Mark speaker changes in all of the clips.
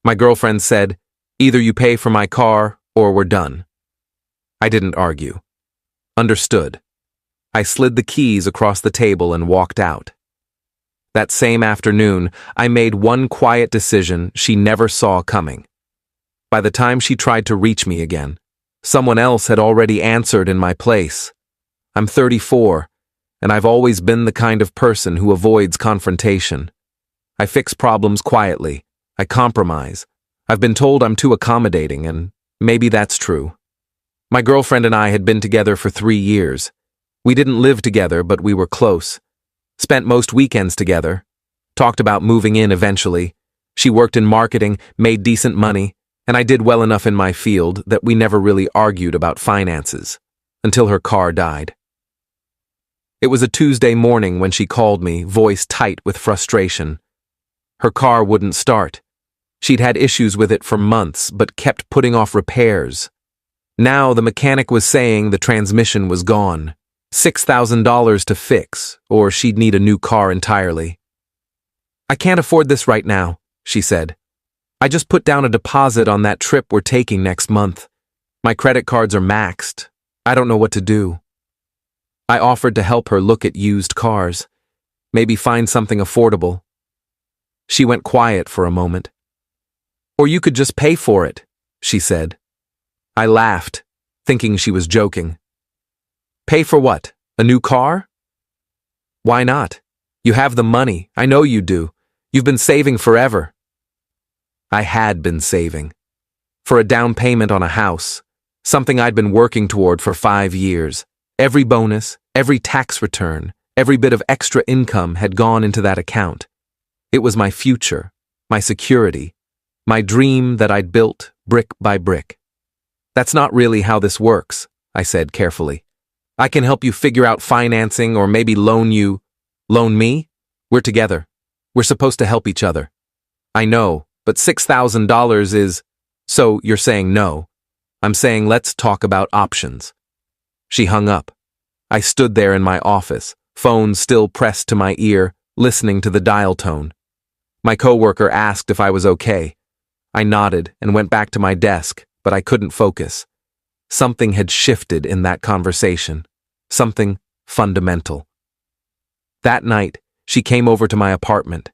Speaker 1: My girlfriend said, "Either you pay for my car or we're done." I didn't argue. Understood. I slid the keys across the table and walked out. That same afternoon, I made one quiet decision she never saw coming. By the time she tried to reach me again, someone else had already answered in my place. I'm 34, and I've always been the kind of person who avoids confrontation. I fix problems quietly. I compromise. I've been told I'm too accommodating, and maybe that's true. My girlfriend and I had been together for 3 years. We didn't live together, but we were close. Spent most weekends together. Talked about moving in eventually. She worked in marketing, made decent money, and I did well enough in my field that we never really argued about finances, until her car died. It was a Tuesday morning when she called me, voice tight with frustration. Her car wouldn't start. She'd had issues with it for months, but kept putting off repairs. Now the mechanic was saying the transmission was gone. $6,000 to fix, or she'd need a new car entirely. "I can't afford this right now," she said. "I just put down a deposit on that trip we're taking next month. My credit cards are maxed. I don't know what to do." I offered to help her look at used cars. Maybe find something affordable. She went quiet for a moment. "Or you could just pay for it," she said. I laughed, thinking she was joking. "Pay for what? A new car?" "Why not? You have the money. I know you do. You've been saving forever." I had been saving. For a down payment on a house, something I'd been working toward for 5 years. Every bonus, every tax return, every bit of extra income had gone into that account. It was my future, my security, my dream that I'd built brick by brick. "That's not really how this works," I said carefully. "I can help you figure out financing or maybe loan you." "Loan me? We're together. We're supposed to help each other." "I know, but $6,000 is..." "So you're saying no. I'm saying let's talk about options." She hung up. I stood there in my office, phone still pressed to my ear, listening to the dial tone. My coworker asked if I was okay. I nodded and went back to my desk, but I couldn't focus. Something had shifted in that conversation. Something fundamental. That night, she came over to my apartment.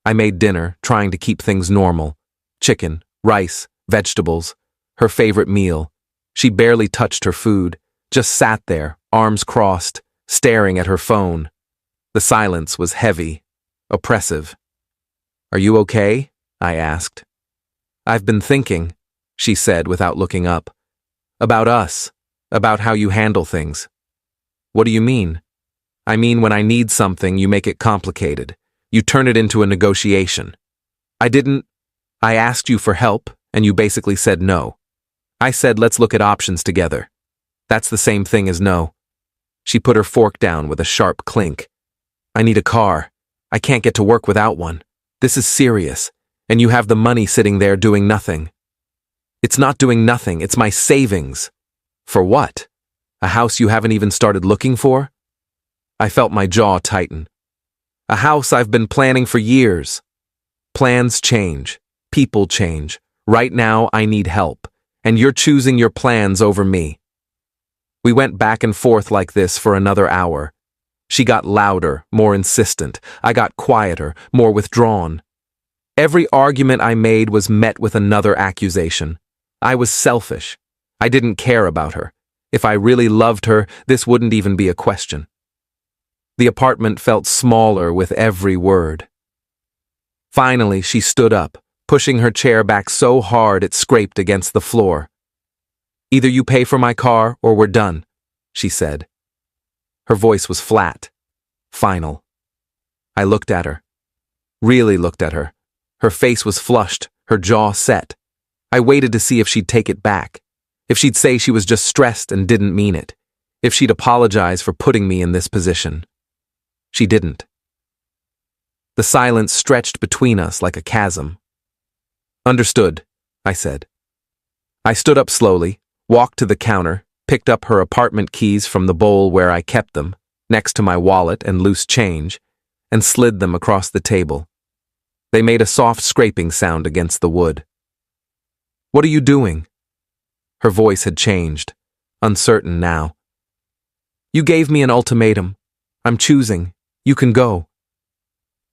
Speaker 1: I made dinner, trying to keep things normal. Chicken, rice, vegetables, her favorite meal. She barely touched her food, just sat there, arms crossed, staring at her phone. The silence was heavy, oppressive. "Are you okay?" I asked. "I've been thinking," she said without looking up. "About us, about how you handle things." "What do you mean?" "I mean when I need something, you make it complicated. You turn it into a negotiation. I asked you for help, and you basically said no. I said let's look at options together. That's the same thing as no." She put her fork down with a sharp clink. "I need a car. I can't get to work without one. This is serious, and you have the money sitting there doing nothing." "It's not doing nothing, it's my savings." "For what? A house you haven't even started looking for?" I felt my jaw tighten. "A house I've been planning for years." "Plans change. People change. Right now I need help, and you're choosing your plans over me." We went back and forth like this for another hour. She got louder, more insistent. I got quieter, more withdrawn. Every argument I made was met with another accusation. I was selfish. I didn't care about her. If I really loved her, this wouldn't even be a question. The apartment felt smaller with every word. Finally, she stood up, pushing her chair back so hard it scraped against the floor. "Either you pay for my car or we're done," she said. Her voice was flat, final. I looked at her. Really looked at her. Her face was flushed, her jaw set. I waited to see if she'd take it back. If she'd say she was just stressed and didn't mean it. If she'd apologize for putting me in this position. She didn't. The silence stretched between us like a chasm. "Understood," I said. I stood up slowly, walked to the counter, picked up her apartment keys from the bowl where I kept them, next to my wallet and loose change, and slid them across the table. They made a soft scraping sound against the wood. What are you doing? Her voice had changed, uncertain now. You gave me an ultimatum. I'm choosing. You can go.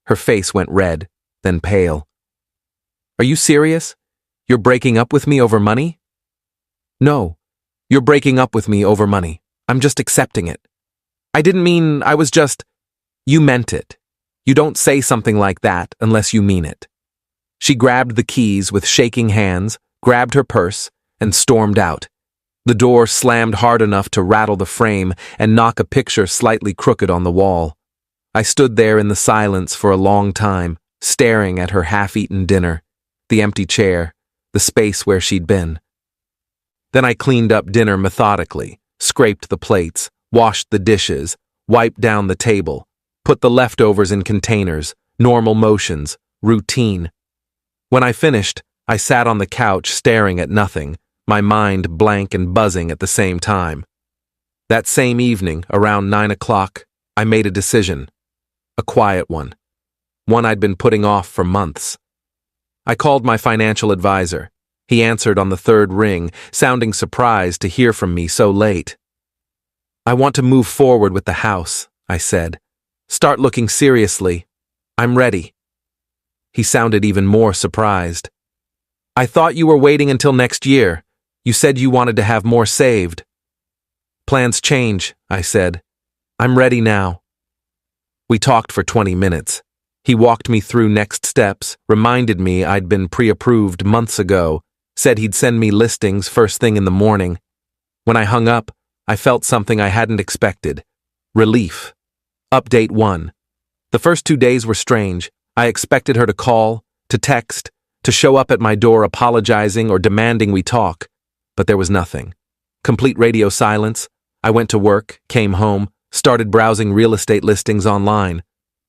Speaker 1: Her face went red, then pale. Are you serious? You're breaking up with me over money? No, you're breaking up with me over money. I'm just accepting it. I didn't mean I was just... You meant it. You don't say something like that unless you mean it. She grabbed the keys with shaking hands, grabbed her purse, and stormed out. The door slammed hard enough to rattle the frame and knock a picture slightly crooked on the wall. I stood there in the silence for a long time, staring at her half-eaten dinner, the empty chair, the space where she'd been. Then I cleaned up dinner methodically, scraped the plates, washed the dishes, wiped down the table, put the leftovers in containers, normal motions, routine. When I finished, I sat on the couch staring at nothing, my mind blank and buzzing at the same time. That same evening, around 9 o'clock, I made a decision. A quiet one. One I'd been putting off for months. I called my financial advisor. He answered on the third ring, sounding surprised to hear from me so late. I want to move forward with the house, I said. Start looking seriously. I'm ready. He sounded even more surprised. I thought you were waiting until next year. You said you wanted to have more saved. Plans change, I said. I'm ready now. We talked for 20 minutes. He walked me through next steps, reminded me I'd been pre-approved months ago, said he'd send me listings first thing in the morning. When I hung up, I felt something I hadn't expected. Relief. Update 1. The first 2 days were strange. I expected her to call, to text, to show up at my door apologizing or demanding we talk. But there was nothing. Complete radio silence. I went to work, came home, started browsing real estate listings online.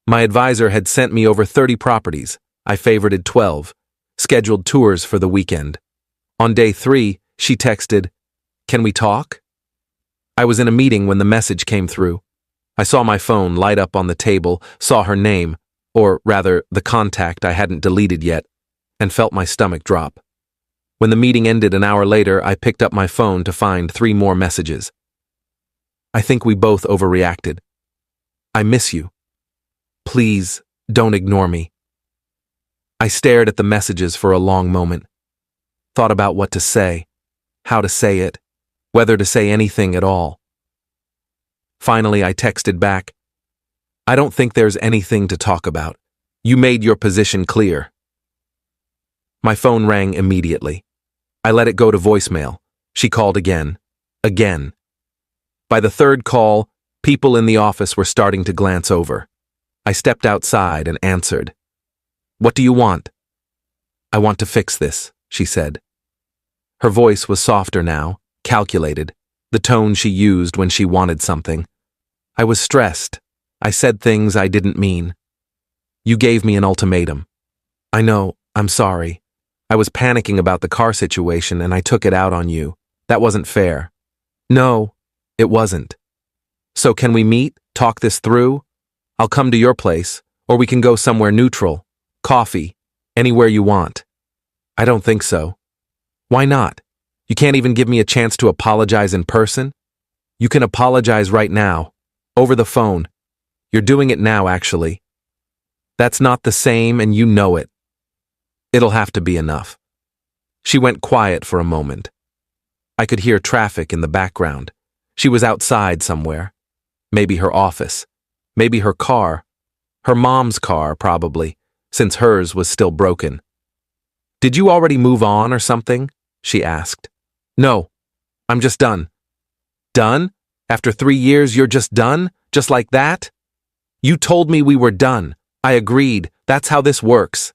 Speaker 1: My advisor had sent me over 30 properties. I favorited 12. Scheduled tours for the weekend. On day 3, she texted, "Can we talk?" I was in a meeting when the message came through. I saw my phone light up on the table, saw her name, or rather, the contact I hadn't deleted yet, and felt my stomach drop. When the meeting ended an hour later, I picked up my phone to find 3 more messages. I think we both overreacted. I miss you. Please, don't ignore me. I stared at the messages for a long moment. Thought about what to say, how to say it, whether to say anything at all. Finally, I texted back, I don't think there's anything to talk about. You made your position clear. My phone rang immediately. I let it go to voicemail. She called again. Again. By the third call, people in the office were starting to glance over. I stepped outside and answered. What do you want? I want to fix this, she said. Her voice was softer now, calculated, the tone she used when she wanted something. I was stressed. I said things I didn't mean. You gave me an ultimatum. I know, I'm sorry. I was panicking about the car situation and I took it out on you. That wasn't fair. No, it wasn't. So can we meet, talk this through? I'll come to your place, or we can go somewhere neutral. Coffee, anywhere you want. I don't think so. Why not? You can't even give me a chance to apologize in person? You can apologize right now, over the phone. You're doing it now, actually. That's not the same, and you know it. It'll have to be enough. She went quiet for a moment. I could hear traffic in the background. She was outside somewhere. Maybe her office. Maybe her car. Her mom's car, probably, since hers was still broken. Did you already move on or something? She asked. No, I'm just done. Done? After 3 years, you're just done? Just like that? You told me we were done. I agreed. That's how this works.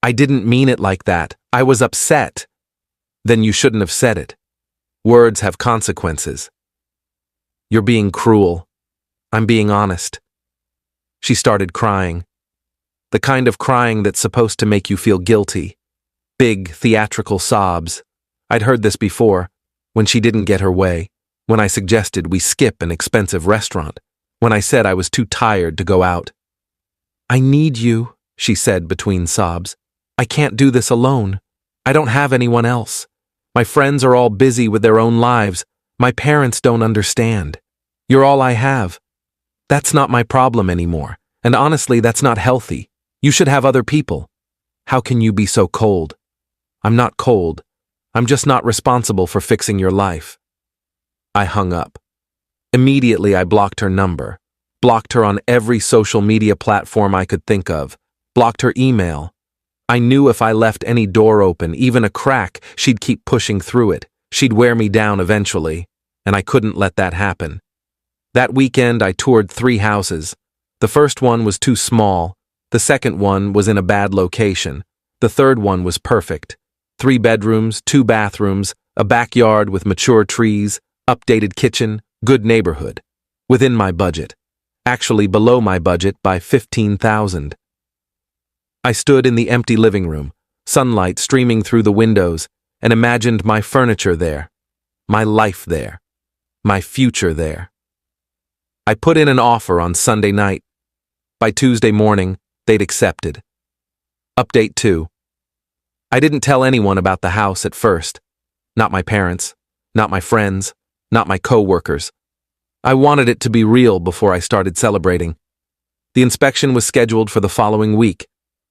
Speaker 1: I didn't mean it like that. I was upset. Then you shouldn't have said it. Words have consequences. You're being cruel. I'm being honest. She started crying. The kind of crying that's supposed to make you feel guilty. Big, theatrical sobs. I'd heard this before, when she didn't get her way, when I suggested we skip an expensive restaurant, when I said I was too tired to go out. I need you, she said between sobs. I can't do this alone. I don't have anyone else. My friends are all busy with their own lives. My parents don't understand. You're all I have. That's not my problem anymore, and honestly, that's not healthy. You should have other people. How can you be so cold? I'm not cold. I'm just not responsible for fixing your life. I hung up. Immediately, I blocked her number, blocked her on every social media platform I could think of, blocked her email. I knew if I left any door open, even a crack, she'd keep pushing through it. She'd wear me down eventually, and I couldn't let that happen. That weekend, I toured 3 houses. The first one was too small. The second one was in a bad location. The third one was perfect. 3 bedrooms, 2 bathrooms, a backyard with mature trees, updated kitchen, good neighborhood. Within my budget. Actually below my budget by $15,000. I stood in the empty living room, sunlight streaming through the windows, and imagined my furniture there, my life there, my future there. I put in an offer on Sunday night. By Tuesday morning, they'd accepted. Update 2. I didn't tell anyone about the house at first. Not my parents, not my friends, not my co-workers. I wanted it to be real before I started celebrating. The inspection was scheduled for the following week.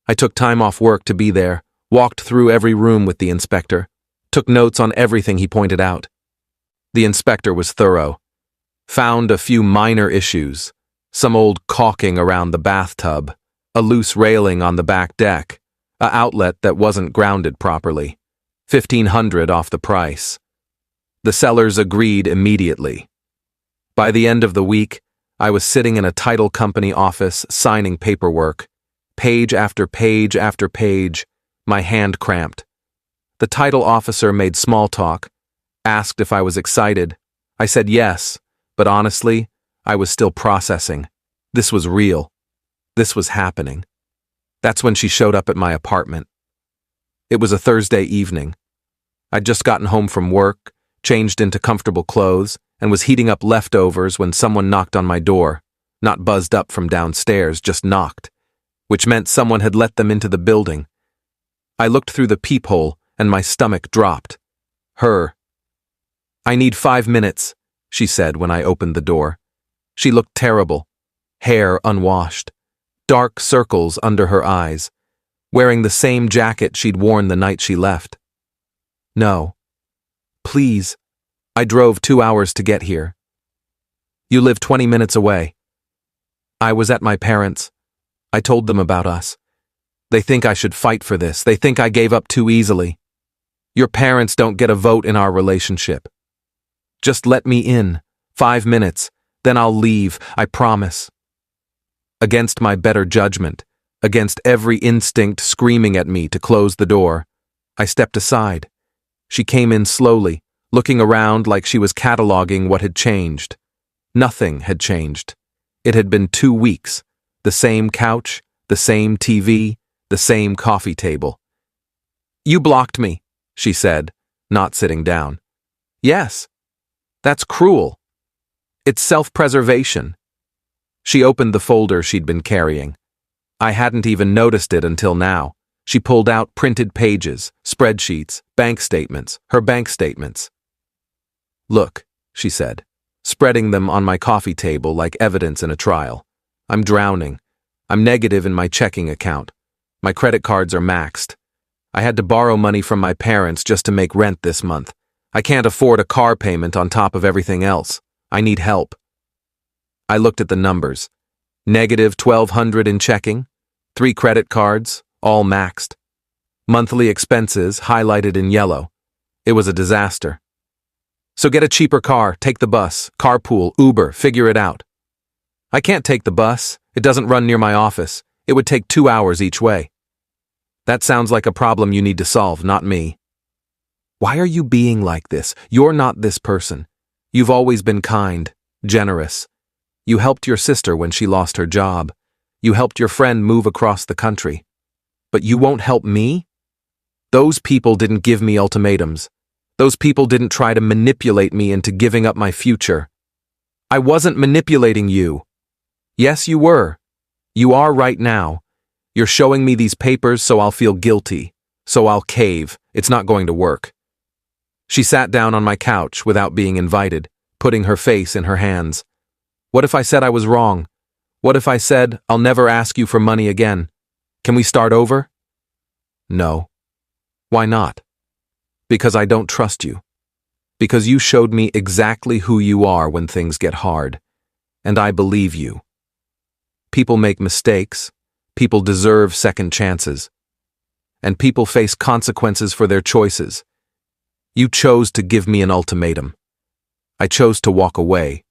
Speaker 1: I took time off work to be there, walked through every room with the inspector, took notes on everything he pointed out. The inspector was thorough. Found a few minor issues, some old caulking around the bathtub, a loose railing on the back deck, an outlet that wasn't grounded properly, $1,500 off the price. The sellers agreed immediately. By the end of the week, I was sitting in a title company office signing paperwork, page after page after page, my hand cramped. The title officer made small talk, asked if I was excited. I said yes. But honestly, I was still processing. This was real. This was happening. That's when she showed up at my apartment. It was a Thursday evening. I'd just gotten home from work, changed into comfortable clothes, and was heating up leftovers when someone knocked on my door. Not buzzed up from downstairs, just knocked, which meant someone had let them into the building. I looked through the peephole, and my stomach dropped. Her. I need 5 minutes, she said when I opened the door. She looked terrible, hair unwashed, dark circles under her eyes, wearing the same jacket she'd worn the night she left. No. Please. I drove 2 hours to get here. You live 20 minutes away. I was at my parents'. I told them about us. They think I should fight for this. They think I gave up too easily. Your parents don't get a vote in our relationship. Just let me in. 5 minutes. Then I'll leave, I promise. Against my better judgment, against every instinct screaming at me to close the door, I stepped aside. She came in slowly, looking around like she was cataloging what had changed. Nothing had changed. It had been 2 weeks. The same couch, the same TV, the same coffee table. You blocked me, she said, not sitting down. Yes. That's cruel. It's self-preservation. She opened the folder she'd been carrying. I hadn't even noticed it until now. She pulled out printed pages, spreadsheets, bank statements, her bank statements. Look, she said, spreading them on my coffee table like evidence in a trial. I'm drowning. I'm negative in my checking account. My credit cards are maxed. I had to borrow money from my parents just to make rent this month. I can't afford a car payment on top of everything else. I need help. I looked at the numbers. Negative $1,200 in checking, 3 credit cards, all maxed. Monthly expenses highlighted in yellow. It was a disaster. So get a cheaper car, take the bus, carpool, Uber, figure it out. I can't take the bus. It doesn't run near my office. It would take 2 hours each way. That sounds like a problem you need to solve, not me. Why are you being like this? You're not this person. You've always been kind, generous. You helped your sister when she lost her job. You helped your friend move across the country. But you won't help me? Those people didn't give me ultimatums. Those people didn't try to manipulate me into giving up my future. I wasn't manipulating you. Yes, you were. You are right now. You're showing me these papers so I'll feel guilty, so I'll cave. It's not going to work. She sat down on my couch without being invited, putting her face in her hands. What if I said I was wrong? What if I said, I'll never ask you for money again? Can we start over? No. Why not? Because I don't trust you. Because you showed me exactly who you are when things get hard. And I believe you. People make mistakes. People deserve second chances. And people face consequences for their choices. You chose to give me an ultimatum. I chose to walk away.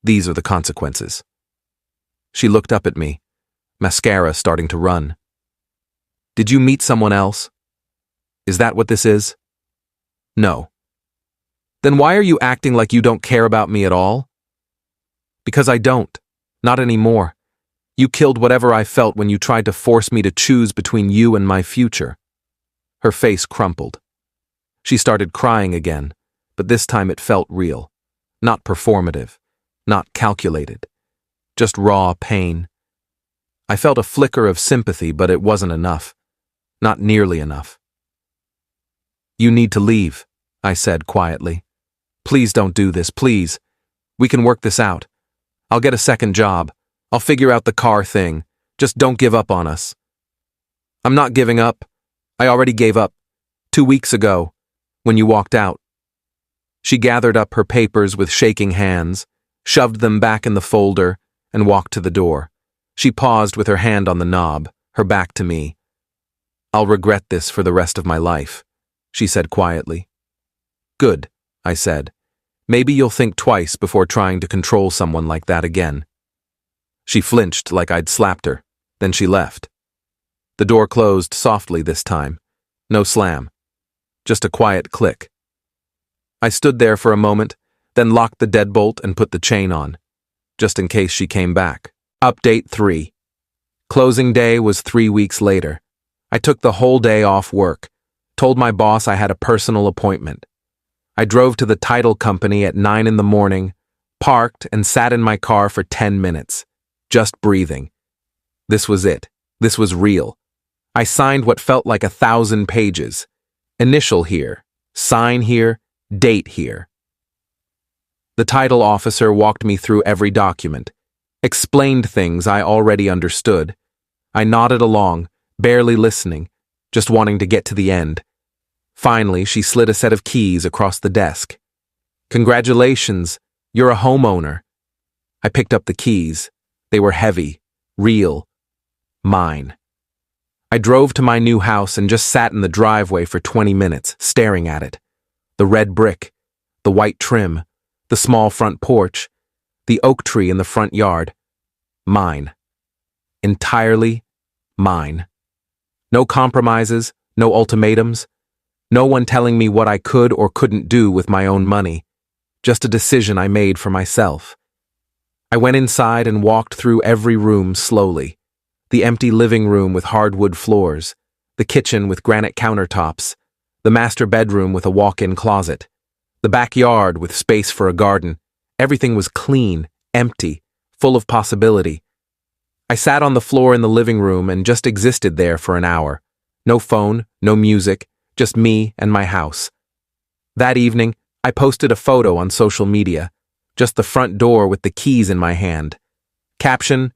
Speaker 1: These are the consequences. She looked up at me, mascara starting to run. Did you meet someone else? Is that what this is? No. Then why are you acting like you don't care about me at all? Because I don't. Not anymore. You killed whatever I felt when you tried to force me to choose between you and my future. Her face crumpled. She started crying again, but this time it felt real. Not performative. Not calculated. Just raw pain. I felt a flicker of sympathy, but it wasn't enough. Not nearly enough. You need to leave, I said quietly. Please don't do this, please. We can work this out. I'll get a second job. I'll figure out the car thing. Just don't give up on us. I'm not giving up. I already gave up 2 weeks ago, when you walked out. She gathered up her papers with shaking hands, shoved them back in the folder, and walked to the door. She paused with her hand on the knob, her back to me. I'll regret this for the rest of my life, she said quietly. Good, I said. Maybe you'll think twice before trying to control someone like that again. She flinched like I'd slapped her. Then she left. The door closed softly this time. No slam. Just a quiet click. I stood there for a moment, then locked the deadbolt and put the chain on, just in case she came back. Update 3. Closing day was 3 weeks later. I took the whole day off work, told my boss I had a personal appointment. I drove to the title company at 9 in the morning, parked and sat in my car for 10 minutes, just breathing. This was it. This was real. I signed what felt like 1,000 pages. Initial here, sign here, date here. The title officer walked me through every document, explained things I already understood. I nodded along, barely listening, just wanting to get to the end. Finally, she slid a set of keys across the desk. Congratulations, you're a homeowner. I picked up the keys. They were heavy, real, mine. I drove to my new house and just sat in the driveway for 20 minutes, staring at it. The red brick, the white trim, the small front porch, the oak tree in the front yard. Mine. Entirely mine. No compromises, no ultimatums, no one telling me what I could or couldn't do with my own money. Just a decision I made for myself. I went inside and walked through every room slowly. The empty living room with hardwood floors, the kitchen with granite countertops, the master bedroom with a walk-in closet, the backyard with space for a garden. Everything was clean, empty, full of possibility. I sat on the floor in the living room and just existed there for an hour. No phone, no music, just me and my house. That evening, I posted a photo on social media, just the front door with the keys in my hand. Caption,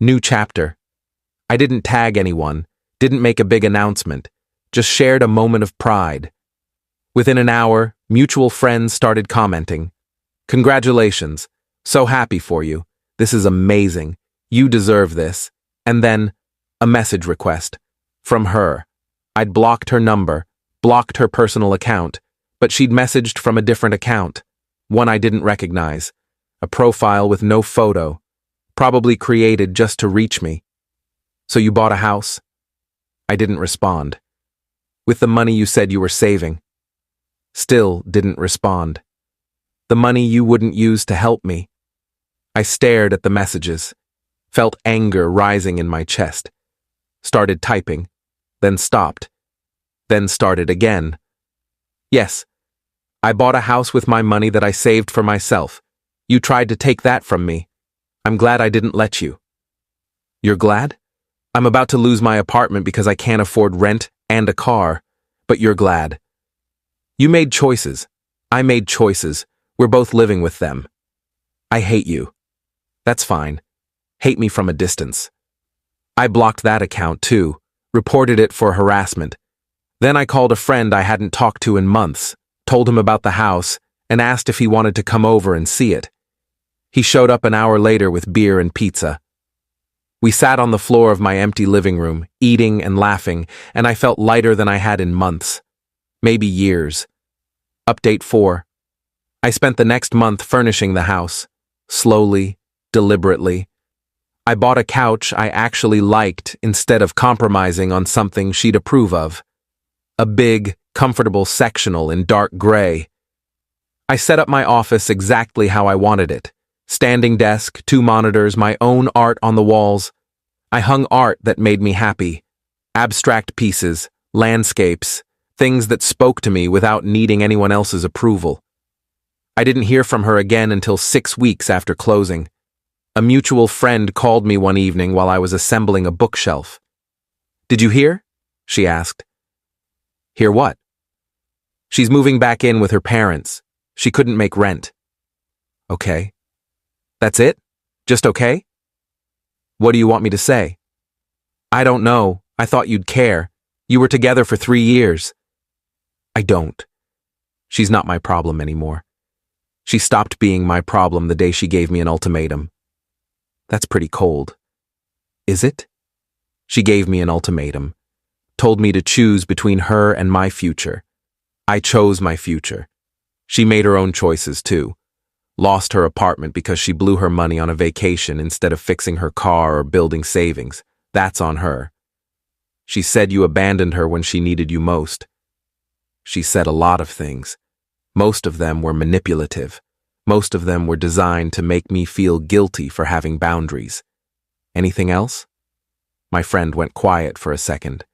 Speaker 1: new chapter. I didn't tag anyone, didn't make a big announcement, just shared a moment of pride. Within an hour, mutual friends started commenting. Congratulations, so happy for you. This is amazing. You deserve this. And then, a message request. From her. I'd blocked her number, blocked her personal account, but she'd messaged from a different account, one I didn't recognize, a profile with no photo, probably created just to reach me. So you bought a house? I didn't respond. With the money you said you were saving. Still didn't respond. The money you wouldn't use to help me. I stared at the messages, felt anger rising in my chest, started typing, then stopped, then started again. Yes, I bought a house with my money that I saved for myself. You tried to take that from me. I'm glad I didn't let you. You're glad? I'm about to lose my apartment because I can't afford rent and a car. but you're glad. You made choices. I made choices. We're both living with them. I hate you. That's fine. Hate me from a distance. I blocked that account too, reported it for harassment. Then I called a friend I hadn't talked to in months, told him about the house, and asked if he wanted to come over and see it. He showed up an hour later with beer and pizza. We sat on the floor of my empty living room, eating and laughing, and I felt lighter than I had in months, maybe years. Update 4. I spent the next month furnishing the house, slowly, deliberately. I bought a couch I actually liked instead of compromising on something she'd approve of. A big, comfortable sectional in dark gray. I set up my office exactly how I wanted it. Standing desk, 2 monitors, my own art on the walls. I hung art that made me happy. Abstract pieces, landscapes, things that spoke to me without needing anyone else's approval. I didn't hear from her again until 6 weeks after closing. A mutual friend called me one evening while I was assembling a bookshelf. "Did you hear?" she asked. "Hear what?" "She's moving back in with her parents. She couldn't make rent." "Okay. That's it? Just okay?" "What do you want me to say?" "I don't know. I thought you'd care. You were together for 3 years." "I don't. She's not my problem anymore. She stopped being my problem the day she gave me an ultimatum." "That's pretty cold." "Is it?" "She gave me an ultimatum. Told me to choose between her and my future. I chose my future. She made her own choices too. Lost her apartment because she blew her money on a vacation instead of fixing her car or building savings. That's on her. She said you abandoned her when she needed you most. She said a lot of things. Most of them were manipulative. Most of them were designed to make me feel guilty for having boundaries. Anything else? My friend went quiet for a second.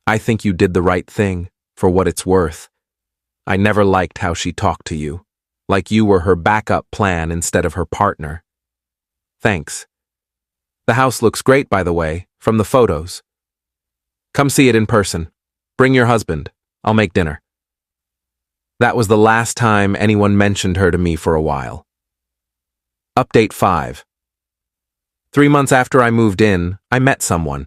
Speaker 1: "I think you did the right thing, for what it's worth. I never liked how she talked to you. Like you were her backup plan instead of her partner." "Thanks. The house looks great, by the way, from the photos. Come see it in person. Bring your husband. I'll make dinner." That was the last time anyone mentioned her to me for a while. Update 5. 3 months after I moved in, I met someone.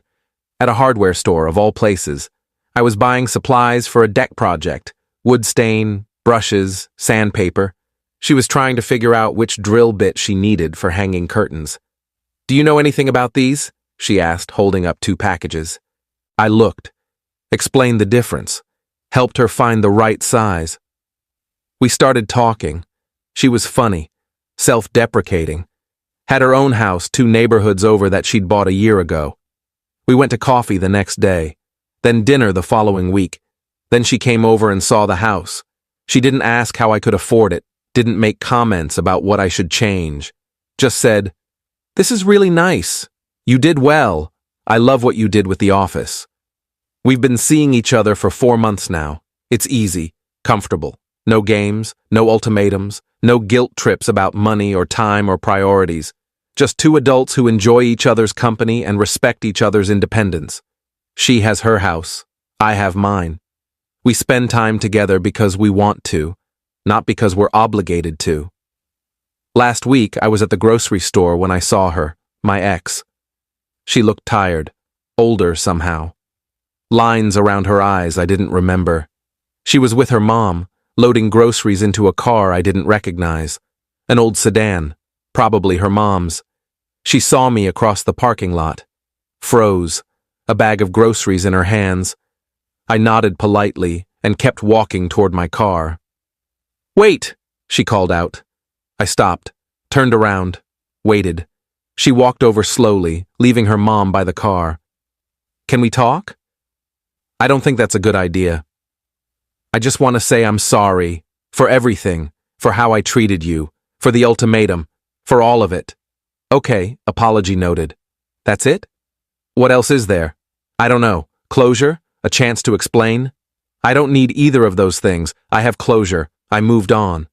Speaker 1: At a hardware store, of all places. I was buying supplies for a deck project. Wood stain, brushes, sandpaper. She was trying to figure out which drill bit she needed for hanging curtains. "Do you know anything about these?" she asked, holding up 2 packages. I looked, explained the difference, helped her find the right size. We started talking. She was funny, self-deprecating. Had her own house 2 neighborhoods over that she'd bought a year ago. We went to coffee the next day, then dinner the following week. Then she came over and saw the house. She didn't ask how I could afford it, didn't make comments about what I should change. Just said, "This is really nice. You did well. I love what you did with the office." We've been seeing each other for 4 months now. It's easy, comfortable. No games, no ultimatums, no guilt trips about money or time or priorities. Just 2 adults who enjoy each other's company and respect each other's independence. She has her house. I have mine. We spend time together because we want to, not because we're obligated to. Last week, I was at the grocery store when I saw her, my ex. She looked tired, older somehow. Lines around her eyes I didn't remember. She was with her mom, loading groceries into a car I didn't recognize. An old sedan, probably her mom's. She saw me across the parking lot. Froze, a bag of groceries in her hands. I nodded politely and kept walking toward my car. "Wait!" she called out. I stopped, turned around, waited. She walked over slowly, leaving her mom by the car. "Can we talk?" "I don't think that's a good idea. I just want to say I'm sorry, for everything, for how I treated you, for the ultimatum, for all of it." "Okay, apology noted. That's it? What else is there?" "I don't know. Closure? A chance to explain?" "I don't need either of those things. I have closure. I moved on."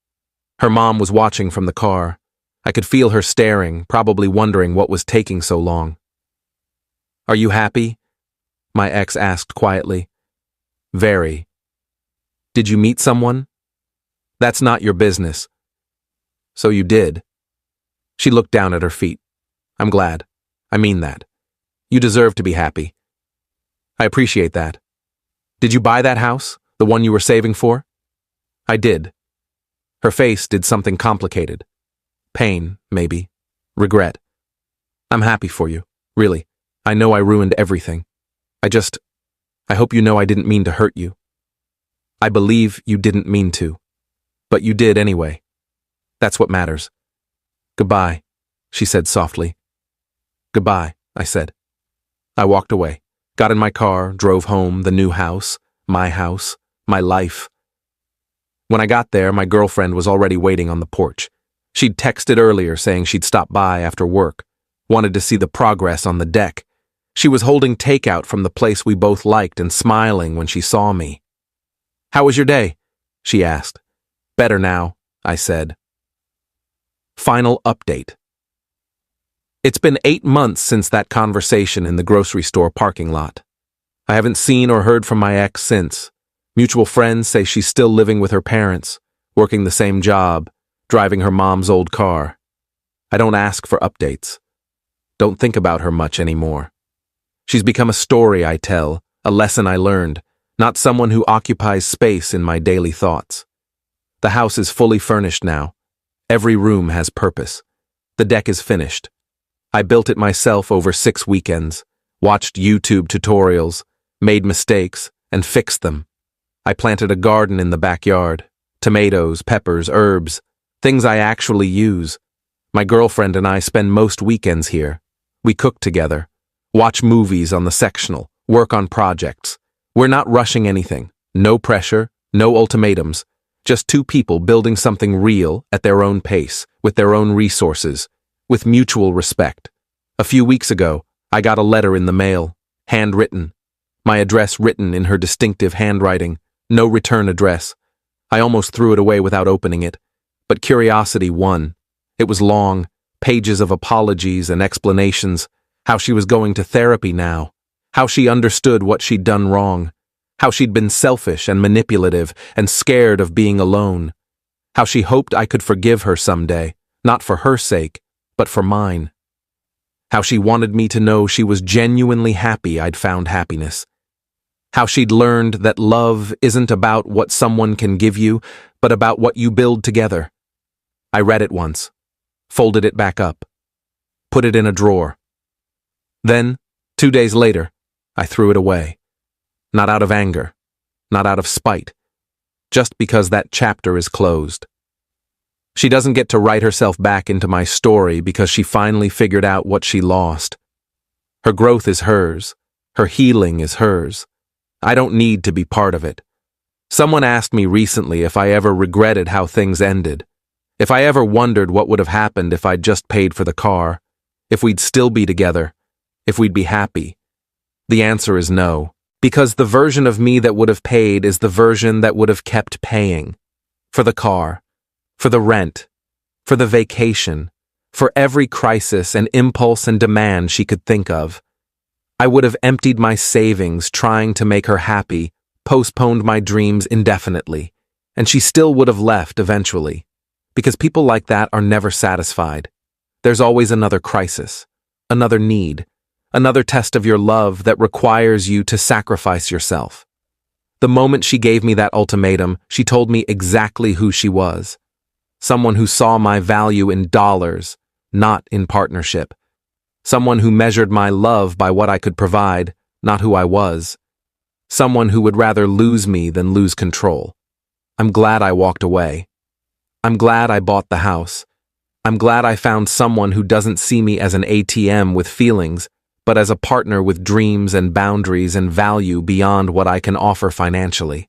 Speaker 1: Her mom was watching from the car. I could feel her staring, probably wondering what was taking so long. "Are you happy?" my ex asked quietly. Very. Did you meet someone? That's not your business. So you did. She looked down at her feet. I'm glad. I mean that. You deserve to be happy. I appreciate that. Did you buy that house? The one you were saving for? I did. Her face did something complicated. Pain, maybe. Regret. I'm happy for you. Really. I know I ruined everything. I hope you know I didn't mean to hurt you. I believe you didn't mean to. But you did anyway. That's what matters. Goodbye, she said softly. Goodbye, I said. I walked away, got in my car, drove home, the new house, my life. When I got there, my girlfriend was already waiting on the porch. She'd texted earlier saying she'd stop by after work, wanted to see the progress on the deck. She was holding takeout from the place we both liked and smiling when she saw me. How was your day? She asked. Better now, I said. Final update. It's been 8 months since that conversation in the grocery store parking lot. I haven't seen or heard from my ex since. Mutual friends say she's still living with her parents, working the same job, driving her mom's old car. I don't ask for updates. Don't think about her much anymore. She's become a story I tell, a lesson I learned, not someone who occupies space in my daily thoughts. The house is fully furnished now. Every room has purpose. The deck is finished. I built it myself over 6 weekends, watched YouTube tutorials, made mistakes, and fixed them. I planted a garden in the backyard, tomatoes, peppers, herbs, things I actually use. My girlfriend and I spend most weekends here. We cook together, watch movies on the sectional, work on projects. We're not rushing anything. No pressure, no ultimatums. Just 2 people building something real at their own pace, with their own resources, with mutual respect. A few weeks ago, I got a letter in the mail, handwritten. My address written in her distinctive handwriting, no return address. I almost threw it away without opening it, but curiosity won. It was long, pages of apologies and explanations, how she was going to therapy now, how she understood what she'd done wrong, how she'd been selfish and manipulative and scared of being alone, how she hoped I could forgive her someday, not for her sake, but for mine. How she wanted me to know she was genuinely happy I'd found happiness. How she'd learned that love isn't about what someone can give you, but about what you build together. I read it once, folded it back up, put it in a drawer. Then, 2 days later, I threw it away. Not out of anger, not out of spite, just because that chapter is closed. She doesn't get to write herself back into my story because she finally figured out what she lost. Her growth is hers. Her healing is hers. I don't need to be part of it. Someone asked me recently if I ever regretted how things ended, if I ever wondered what would have happened if I'd just paid for the car, if we'd still be together, if we'd be happy. The answer is no, because the version of me that would have paid is the version that would have kept paying. For the car, for the rent, for the vacation, for every crisis and impulse and demand she could think of. I would have emptied my savings trying to make her happy, postponed my dreams indefinitely, and she still would have left eventually. Because people like that are never satisfied. There's always another crisis, another need, another test of your love that requires you to sacrifice yourself. The moment she gave me that ultimatum, she told me exactly who she was. Someone who saw my value in dollars, not in partnership. Someone who measured my love by what I could provide, not who I was. Someone who would rather lose me than lose control. I'm glad I walked away. I'm glad I bought the house. I'm glad I found someone who doesn't see me as an ATM with feelings, but as a partner with dreams and boundaries and value beyond what I can offer financially.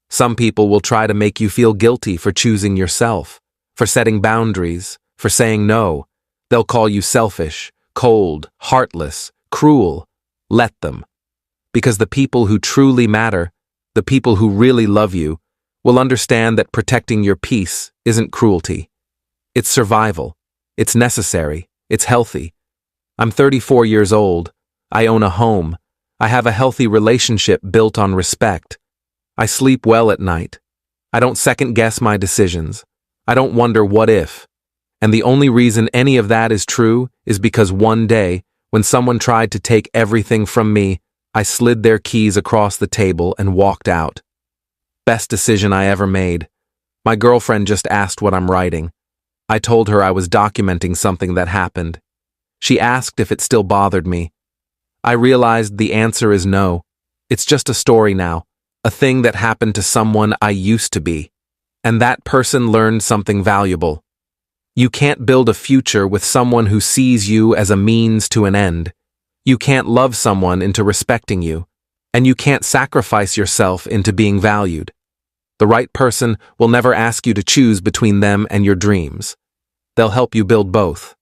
Speaker 1: Some people will try to make you feel guilty for choosing yourself, for setting boundaries, for saying no. They'll call you selfish, cold, heartless, cruel. Let them. Because the people who truly matter, the people who really love you, will understand that protecting your peace isn't cruelty. It's survival. It's necessary. It's healthy. I'm 34 years old. I own a home. I have a healthy relationship built on respect. I sleep well at night. I don't second-guess my decisions. I don't wonder what if. And the only reason any of that is true is because one day, when someone tried to take everything from me, I slid their keys across the table and walked out. Best decision I ever made. My girlfriend just asked what I'm writing. I told her I was documenting something that happened. She asked if it still bothered me. I realized the answer is no. It's just a story now, a thing that happened to someone I used to be. And that person learned something valuable. You can't build a future with someone who sees you as a means to an end. You can't love someone into respecting you. And you can't sacrifice yourself into being valued. The right person will never ask you to choose between them and your dreams. They'll help you build both.